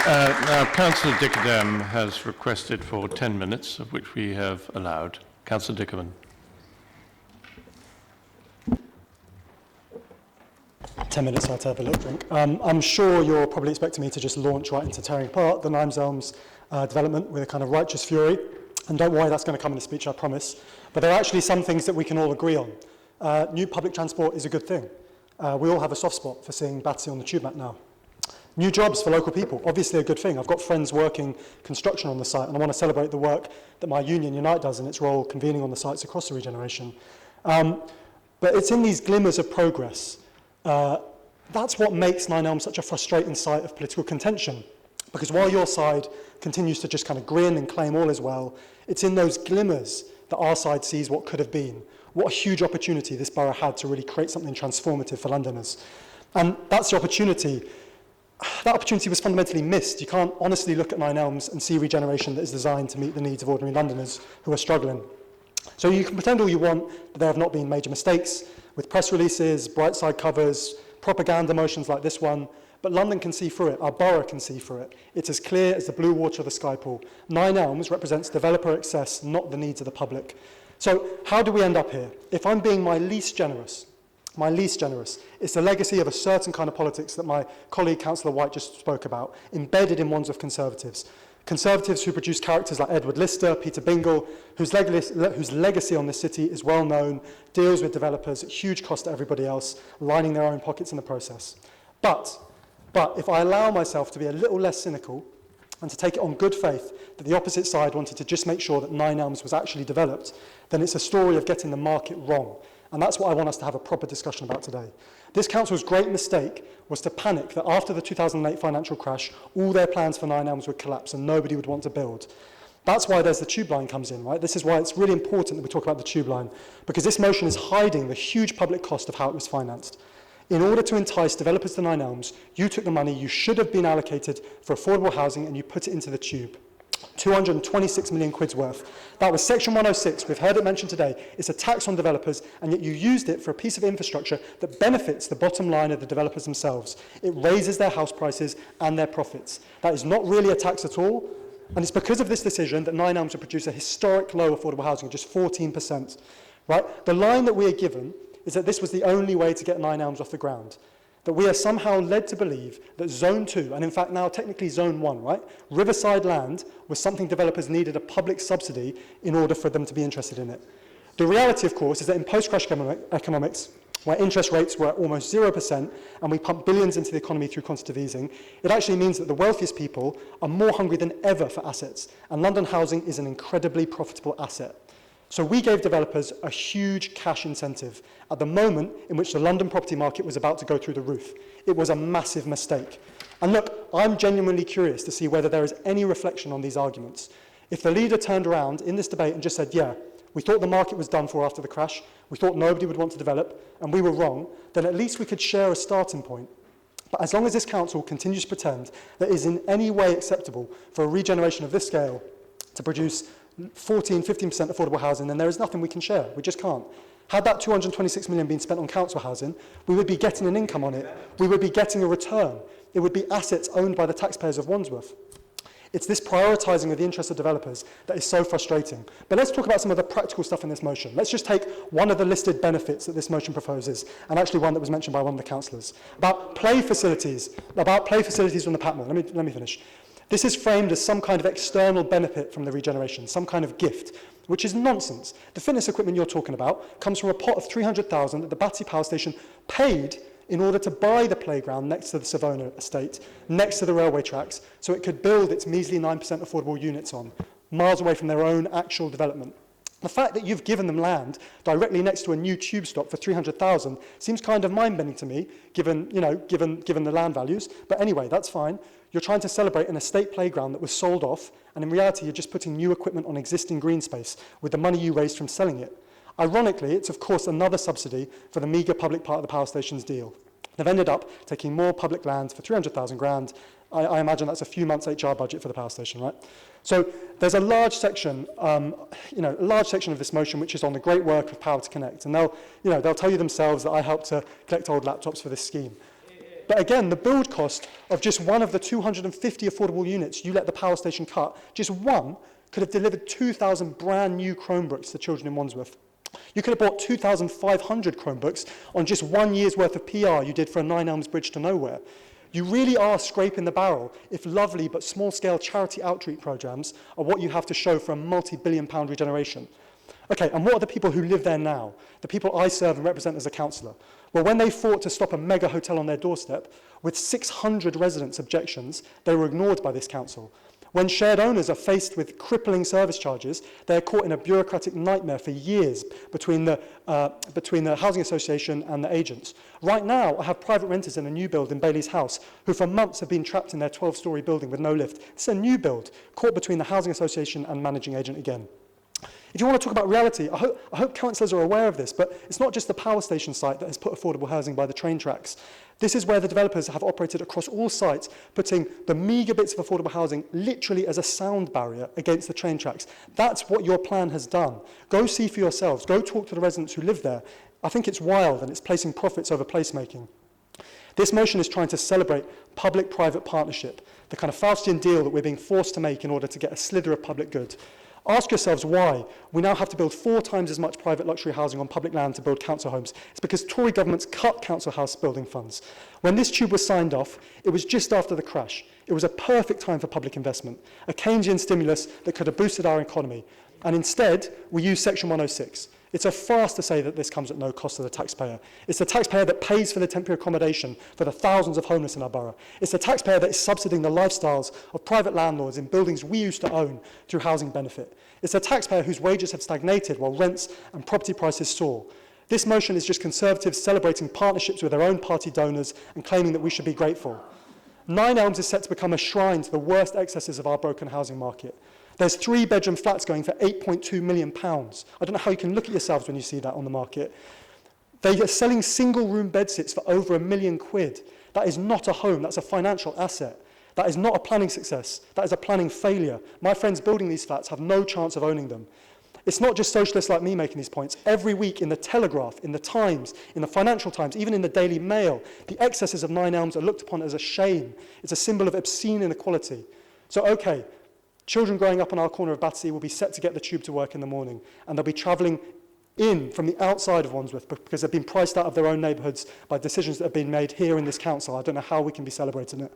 Now, Councillor Dikerdem has requested for 10 minutes, of which we have allowed. Councillor Dikerdem. 10 minutes, I'll have a little drink. I'm sure you're probably expecting me to just launch right into tearing apart the Nine Elms development with a kind of righteous fury. And don't worry, that's going to come in the speech, I promise. But there are actually some things that we can all agree on. New public transport is a good thing. We all have a soft spot for seeing Battersea on the tube map now. New jobs for local people, obviously a good thing. I've got friends working construction on the site, and I want to celebrate the work that my union, Unite, does in its role convening on the sites across the regeneration. But it's in these glimmers of progress. That's what makes Nine Elms such a frustrating site of political contention. Because while your side continues to just kind of grin and claim all is well, it's in those glimmers that our side sees what could have been. What a huge opportunity this borough had to really create something transformative for Londoners. And that's the opportunity. That opportunity was fundamentally missed. You can't honestly look at Nine Elms and see regeneration that is designed to meet the needs of ordinary Londoners who are struggling. So you can pretend all you want that there have not been major mistakes with press releases, bright side covers, propaganda motions like this one, but London can see through it, our borough can see through it. It's as clear as the blue water of the Sky Pool. Nine Elms represents developer excess, not the needs of the public. So how do we end up here? If I'm being my least generous, it's the legacy of a certain kind of politics that my colleague Councillor White just spoke about, embedded in Wandsworth Conservatives. Conservatives who produce characters like Edward Lister, Peter Bingle, whose legacy on this city is well known, deals with developers at huge cost to everybody else, lining their own pockets in the process. But if I allow myself to be a little less cynical and to take it on good faith that the opposite side wanted to just make sure that Nine Elms was actually developed, then it's a story of getting the market wrong. And that's what I want us to have a proper discussion about today. This council's great mistake was to panic that after the 2008 financial crash, all their plans for Nine Elms would collapse and nobody would want to build. That's why there's the tube line comes in, right? This is why it's really important that we talk about the tube line, because this motion is hiding the huge public cost of how it was financed. In order to entice developers to Nine Elms, you took the money you should have been allocated for affordable housing and you put it into the tube. 226 million quid's worth. That was Section 106, we've heard it mentioned today. It's a tax on developers, and yet you used it for a piece of infrastructure that benefits the bottom line of the developers themselves. It raises their house prices and their profits. That is not really a tax at all, and it's because of this decision that Nine Elms will produce a historic low affordable housing of just 14%. Right? The line that we are given is that this was the only way to get Nine Elms off the ground. That we are somehow led to believe that Zone 2, and in fact now technically Zone 1, right? Riverside land was something developers needed a public subsidy in order for them to be interested in it. The reality, of course, is that in post-crash economics, where interest rates were at almost 0% and we pump billions into the economy through quantitative easing, it actually means that the wealthiest people are more hungry than ever for assets, and London housing is an incredibly profitable asset. So we gave developers a huge cash incentive at the moment in which the London property market was about to go through the roof. It was a massive mistake. And look, I'm genuinely curious to see whether there is any reflection on these arguments. If the leader turned around in this debate and just said, yeah, we thought the market was done for after the crash, we thought nobody would want to develop, and we were wrong, then at least we could share a starting point. But as long as this council continues to pretend that it is in any way acceptable for a regeneration of this scale to produce 14, 15% affordable housing, then there is nothing we can share. We just can't. Had that 226 million been spent on council housing, we would be getting an income on it. We would be getting a return. It would be assets owned by the taxpayers of Wandsworth. It's this prioritising of the interests of developers that is so frustrating. But let's talk about some of the practical stuff in this motion. Let's just take one of the listed benefits that this motion proposes, and actually one that was mentioned by one of the councillors, about play facilities on the Patmore. Let me finish. This is framed as some kind of external benefit from the regeneration, some kind of gift, which is nonsense. The fitness equipment you're talking about comes from a pot of 300,000 that the Battersea Power Station paid in order to buy the playground next to the Savona estate, next to the railway tracks, so it could build its measly 9% affordable units on, miles away from their own actual development. The fact that you've given them land directly next to a new tube stop for 300,000 seems kind of mind-bending to me, given the land values. But anyway, that's fine. You're trying to celebrate an estate playground that was sold off, and in reality, you're just putting new equipment on existing green space with the money you raised from selling it. Ironically, it's of course another subsidy for the meagre public part of the power station's deal. They've ended up taking more public land for 300,000 grand. I imagine that's a few months' HR budget for the power station, right? So there's a large section, of this motion which is on the great work of Power to Connect, and they'll tell you themselves that I helped to collect old laptops for this scheme. But again, the build cost of just one of the 250 affordable units you let the power station cut, just one, could have delivered 2,000 brand new Chromebooks to children in Wandsworth. You could have bought 2,500 Chromebooks on just 1 year's worth of PR you did for a Nine Elms bridge to nowhere. You really are scraping the barrel if lovely but small-scale charity outreach programs are what you have to show for a multi-billion-pound regeneration. Okay, and what are the people who live there now? The people I serve and represent as a councillor? Well, when they fought to stop a mega hotel on their doorstep, with 600 residents' objections, they were ignored by this council. When shared owners are faced with crippling service charges, they are caught in a bureaucratic nightmare for years between the housing association and the agents. Right now, I have private renters in a new build in Bailey's House who for months have been trapped in their 12-storey building with no lift. It's a new build, caught between the housing association and managing agent again. If you want to talk about reality, I hope councillors are aware of this, but it's not just the power station site that has put affordable housing by the train tracks. This is where the developers have operated across all sites, putting the meagre bits of affordable housing literally as a sound barrier against the train tracks. That's what your plan has done. Go see for yourselves. Go talk to the residents who live there. I think it's wild, and it's placing profits over placemaking. This motion is trying to celebrate public-private partnership, the kind of Faustian deal that we're being forced to make in order to get a slither of public good. Ask yourselves why we now have to build 4 times as much private luxury housing on public land to build council homes. It's because Tory governments cut council house building funds. When this tube was signed off, it was just after the crash. It was a perfect time for public investment, a Keynesian stimulus that could have boosted our economy. And instead, we use Section 106. It's a farce to say that this comes at no cost to the taxpayer. It's the taxpayer that pays for the temporary accommodation for the thousands of homeless in our borough. It's the taxpayer that is subsidising the lifestyles of private landlords in buildings we used to own through housing benefit. It's the taxpayer whose wages have stagnated while rents and property prices soar. This motion is just Conservatives celebrating partnerships with their own party donors and claiming that we should be grateful. Nine Elms is set to become a shrine to the worst excesses of our broken housing market. There's 3-bedroom flats going for £8.2 million. I don't know how you can look at yourselves when you see that on the market. They are selling single-room bedsits for over £1 million. That is not a home, that's a financial asset. That is not a planning success, that is a planning failure. My friends building these flats have no chance of owning them. It's not just socialists like me making these points. Every week in the Telegraph, in the Times, in the Financial Times, even in the Daily Mail, the excesses of Nine Elms are looked upon as a shame. It's a symbol of obscene inequality. So, okay, children growing up on our corner of Battersea will be set to get the tube to work in the morning, and they'll be travelling in from the outside of Wandsworth because they've been priced out of their own neighbourhoods by decisions that have been made here in this council. I don't know how we can be celebrating it.